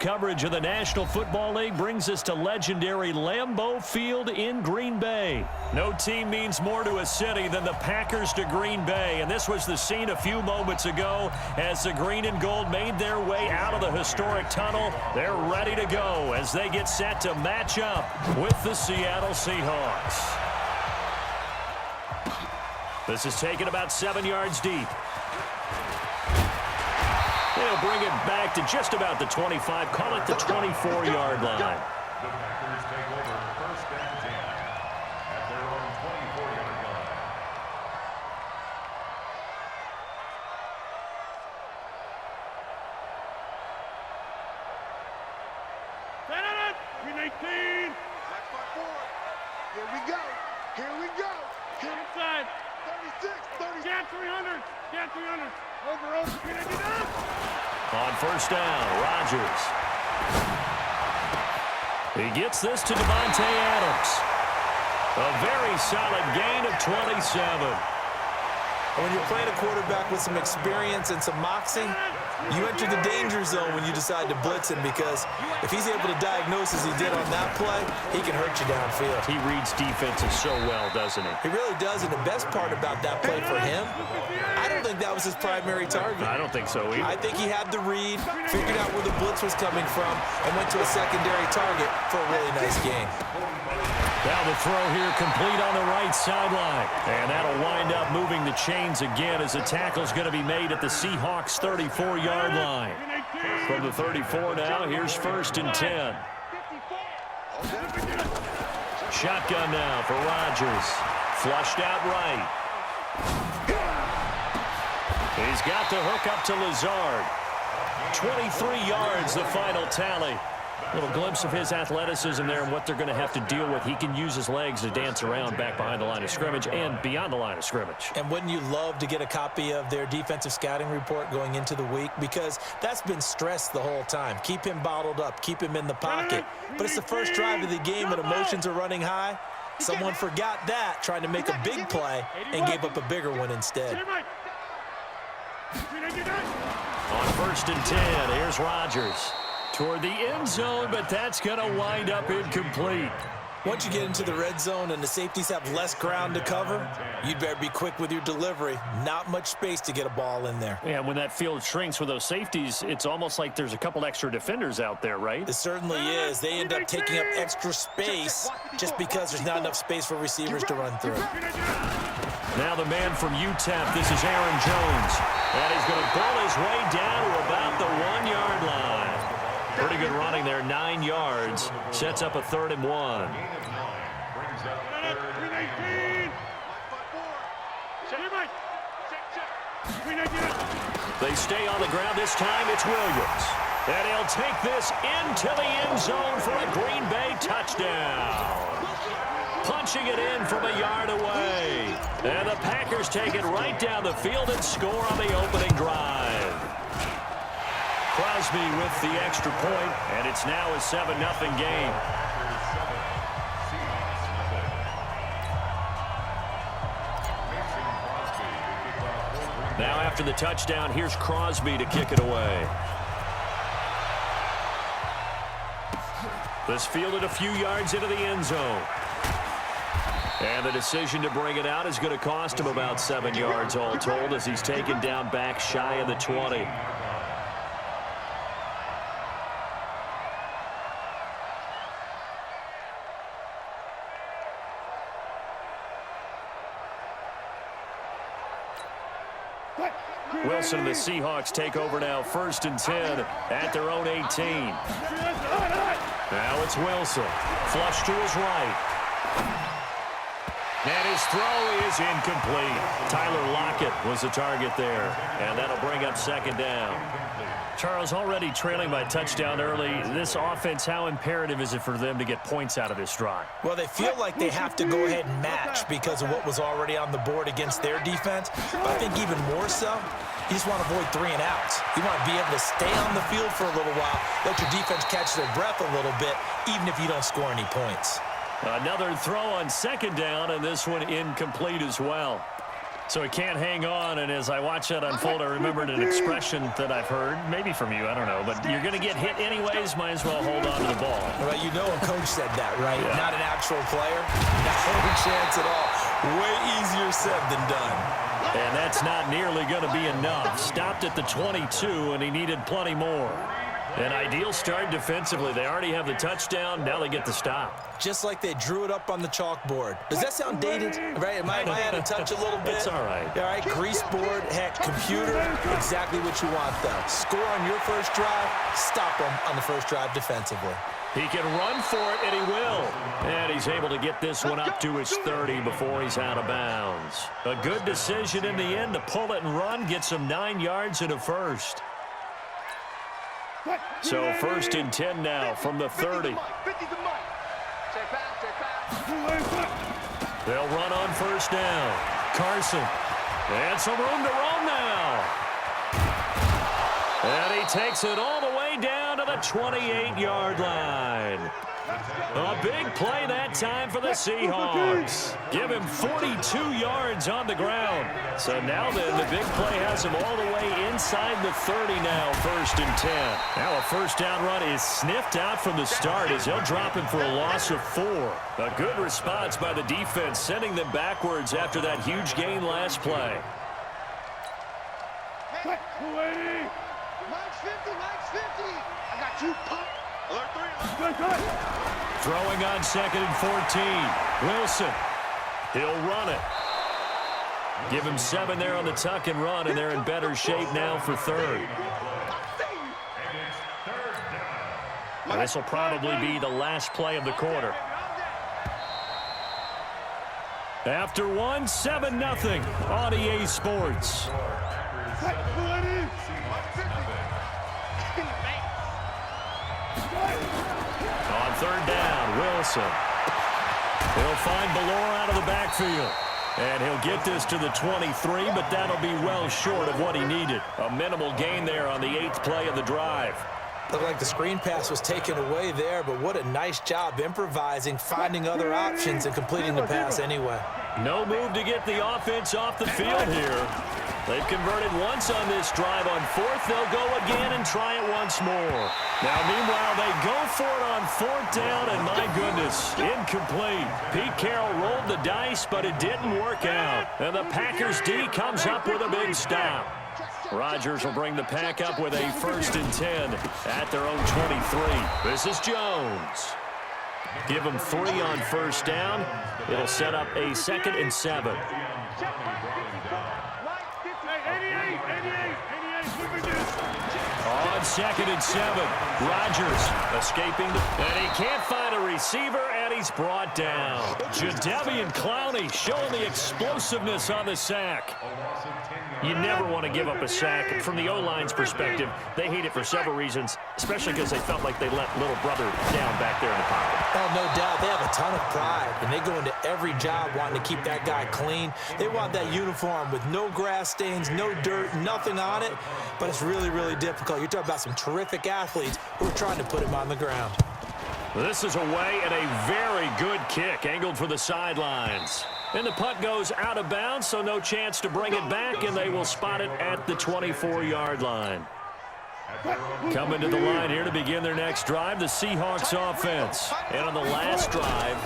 Coverage of the National Football League brings us to legendary Lambeau Field in Green Bay. No team means more to a city than the Packers to Green Bay, and this was the scene a few moments ago as the green and gold made their way out of the historic tunnel. They're ready to go as they get set to match up with the Seattle Seahawks. This is taken about 7 yards deep. They'll bring it back to just about the 25, call it the 24-yard line. The Packers take over first and 10 at their own 24-yard line. Set it up! 319! Black spot forward. Here we go. Here we go. Here inside. 36, 30. Scan 300. Scan 300. Over. 399. On first down, Rodgers. He gets this to Devontae Adams. A very solid gain of 27. When you're playing a quarterback with some experience and some moxie, you enter the danger zone when you decide to blitz him, because if he's able to diagnose as he did on that play, he can hurt you downfield. He reads defenses so well, doesn't he? He really does, and the best part about that play for him, I don't think that was his primary target. I don't think so either. I think he had the read, figured out where the blitz was coming from, and went to a secondary target for a really nice gain. Now the throw here complete on the right sideline. And that'll wind up moving the chains again as the tackle's going to be made at the Seahawks 34-yard line. From the 34 now, here's first and 10. Shotgun now for Rodgers. Flushed out right. He's got the hook up to Lazard. 23 yards, the final tally. A little glimpse of his athleticism there and what they're going to have to deal with. He can use his legs to dance around back behind the line of scrimmage and beyond the line of scrimmage. And wouldn't you love to get a copy of their defensive scouting report going into the week? Because that's been stressed the whole time. Keep him bottled up. Keep him in the pocket. But it's the first drive of the game and emotions are running high. Someone forgot that, trying to make a big play, and gave up a bigger one instead. On first and 10, here's Rodgers. Toward the end zone, but that's going to wind up incomplete. Once you get into the red zone and the safeties have less ground to cover, you'd better be quick with your delivery. Not much space to get a ball in there. Yeah, when that field shrinks with those safeties, it's almost like there's a couple extra defenders out there, right? It certainly is. They end up taking up extra space just because there's not enough space for receivers to run through. Now the man from UTEP, this is Aaron Jones. And he's going to pull his way down to about the 1-yard line. Pretty good running there, 9 yards. Sets up a 3rd and 1. They stay on the ground this time. It's Williams. And he'll take this into the end zone for a Green Bay touchdown. Punching it in from a yard away. And the Packers take it right down the field and score on the opening drive. Crosby with the extra point, and it's now a 7-0 game. Now after the touchdown, here's Crosby to kick it away. This fielded a few yards into the end zone. And the decision to bring it out is going to cost him about 7 yards all told as he's taken down back shy of the 20. Wilson and the Seahawks take over now, first and 10 at their own 18. Now it's Wilson. Flush to his right. And his throw is incomplete. Tyler Lockett was the target there. And that'll bring up 2nd down. Charles, already trailing by touchdown early. This offense, how imperative is it for them to get points out of this drive? Well, they feel like they have to go ahead and match because of what was already on the board against their defense. But I think even more so, you just want to avoid 3 and outs. You want to be able to stay on the field for a little while, let your defense catch their breath a little bit, even if you don't score any points. Another throw on 2nd down, and this one incomplete as well. So he can't hang on, and as I watch that unfold, I remembered an expression that I've heard, maybe from you, I don't know, but you're going to get hit anyways, might as well hold on to the ball. Well, you know a coach said that, right? Yeah. Not an actual player. No chance at all. Way easier said than done. And that's not nearly going to be enough. Stopped at the 22, and he needed plenty more. An ideal start defensively. They already have the touchdown. Now they get the stop. Just like they drew it up on the chalkboard. Does that sound dated? Right? Am I out of touch a little bit? It's all right. All right, grease board, heck, computer, exactly what you want, though. Score on your first drive, stop them on the first drive defensively. He can run for it, and he will. And he's able to get this one up to his 30 before he's out of bounds. A good decision in the end to pull it and run, gets him 9 yards and a first. So first and 10 now from the 30. They'll run on first down. Carson. And some room to roam now. And he takes it all the way down to the 28-yard line. A big play that time for the Seahawks. Give him 42 yards on the ground. So now then, the big play has him all the way inside the 30 now, first and 10. Now a first down run is sniffed out from the start as they'll drop him for a loss of 4. A good response by the defense, sending them backwards after that huge gain last play. Max 50. I got you, pop. Good, good. Throwing on second and 14. Wilson. He'll run it. Give him 7 there on the tuck and run, and they're in better shape now for third. And this will probably be the last play of the quarter. After one, 7-0 on EA Sports. On third down, Wilson. He'll find Ballore out of the backfield. And he'll get this to the 23, but that'll be well short of what he needed. A minimal gain there on the 8th play of the drive. Looked like the screen pass was taken away there, but what a nice job improvising, finding other options, and completing the pass anyway. No move to get the offense off the field here. They've converted once on this drive. On 4th, they'll go again and try it once more. Now, meanwhile, they go for it on 4th down, and my goodness, incomplete. Pete Carroll rolled the dice, but it didn't work out. And the Packers D comes up with a big stop. Rodgers will bring the Pack up with a 1st and 10 at their own 23. This is Jones. Give them 3 on first down. It'll set up a 2nd and 7. On 2nd and 7, Rodgers escaping, and he can't find a receiver, and he's brought down. Jadeveon Clowney showing the explosiveness on the sack. You never want to give up a sack. From the O-line's perspective, they hate it for several reasons, especially because they felt like they let little brother down back there in the pocket. Oh, no doubt. They have a ton of pride, and they go into every job wanting to keep that guy clean. They want that uniform with no grass stains, no dirt, nothing on it, but it's really, really difficult. You're talking about some terrific athletes who are trying to put him on the ground. This is away and a very good kick, angled for the sidelines. And the punt goes out of bounds, so no chance to bring it back, and they will spot it at the 24-yard line. Coming to the line here to begin their next drive, the Seahawks offense. And on the last drive,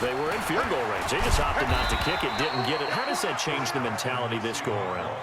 they were in field goal range. They just opted not to kick it, didn't get it. How does that change the mentality this go-around?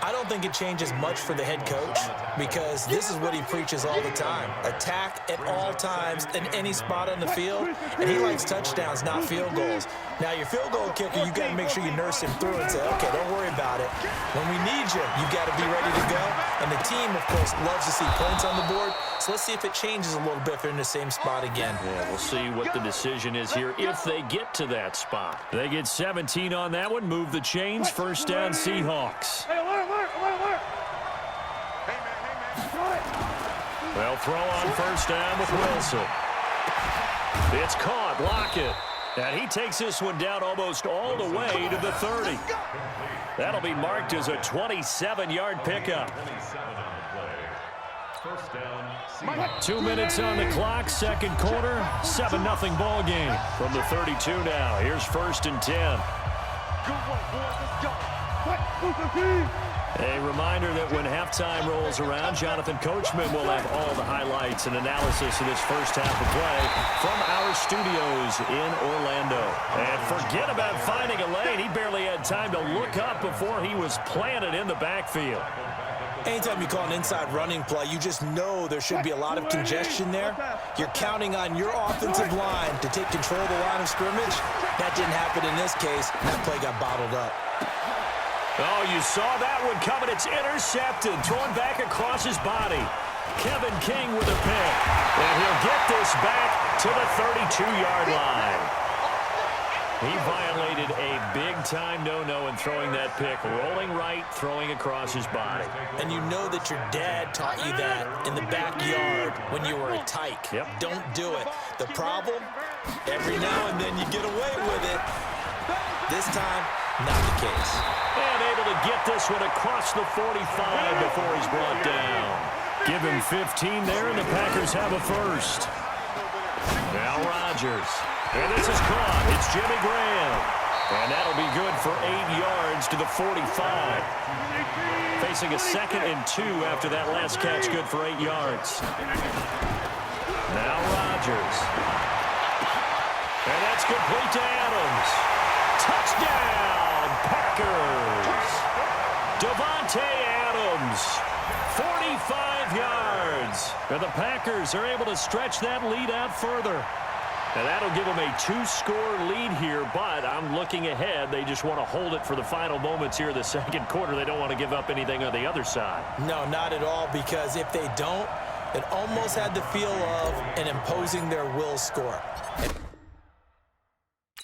I don't think it changes much for the head coach because this is what he preaches all the time. Attack at all times in any spot on the field, and he likes touchdowns, not field goals. Now, your field goal kicker, you got to make sure you nurse him through and say, okay, don't worry about it. When we need you, you got to be ready to go. And the team, of course, loves to see points on the board. So let's see if it changes a little bit if they're in the same spot again. Yeah, we'll see what the decision is here if they get to that spot. They get 17 on that one, move the chains, first down Seahawks. They'll throw on first down with Wilson. It's caught, Lockett. And he takes this one down almost all the way to the 30. That'll be marked as a 27-yard pickup. 2 minutes on the clock, second quarter, 7-0 ball game. From the 32 now, here's 1st and 10. A reminder that when halftime rolls around, Jonathan Coachman will have all the highlights and analysis of this first half of play from our studios in Orlando. And forget about finding a lane. He barely had time to look up before he was planted in the backfield. Anytime you call an inside running play, you just know there should be a lot of congestion there. You're counting on your offensive line to take control of the line of scrimmage. That didn't happen in this case, and that play got bottled up. Oh, you saw that one coming. It's intercepted, thrown back across his body. Kevin King with a pick, and he'll get this back to the 32-yard line. He violated a big-time no-no in throwing that pick, rolling right, throwing across his body. And you know that your dad taught you that in the backyard when you were a tyke. Yep. Don't do it. The problem, every now and then you get away with it. This time, not the case. And able to get this one across the 45 before he's brought down. Give him 15 there, and the Packers have a first. Now Rodgers. And this is caught. It's Jimmy Graham. And that'll be good for 8 yards to the 45. Facing a 2nd and 2 after that last catch, good for 8 yards. Now Rodgers. And that's complete to Adams. Touchdown, Packers. Devontae Adams, 45 yards. And the Packers are able to stretch that lead out further. And that'll give them a 2-score lead here, but I'm looking ahead. They just want to hold it for the final moments here in the second quarter. They don't want to give up anything on the other side. No, not at all, because if they don't, it almost had the feel of an imposing their will score.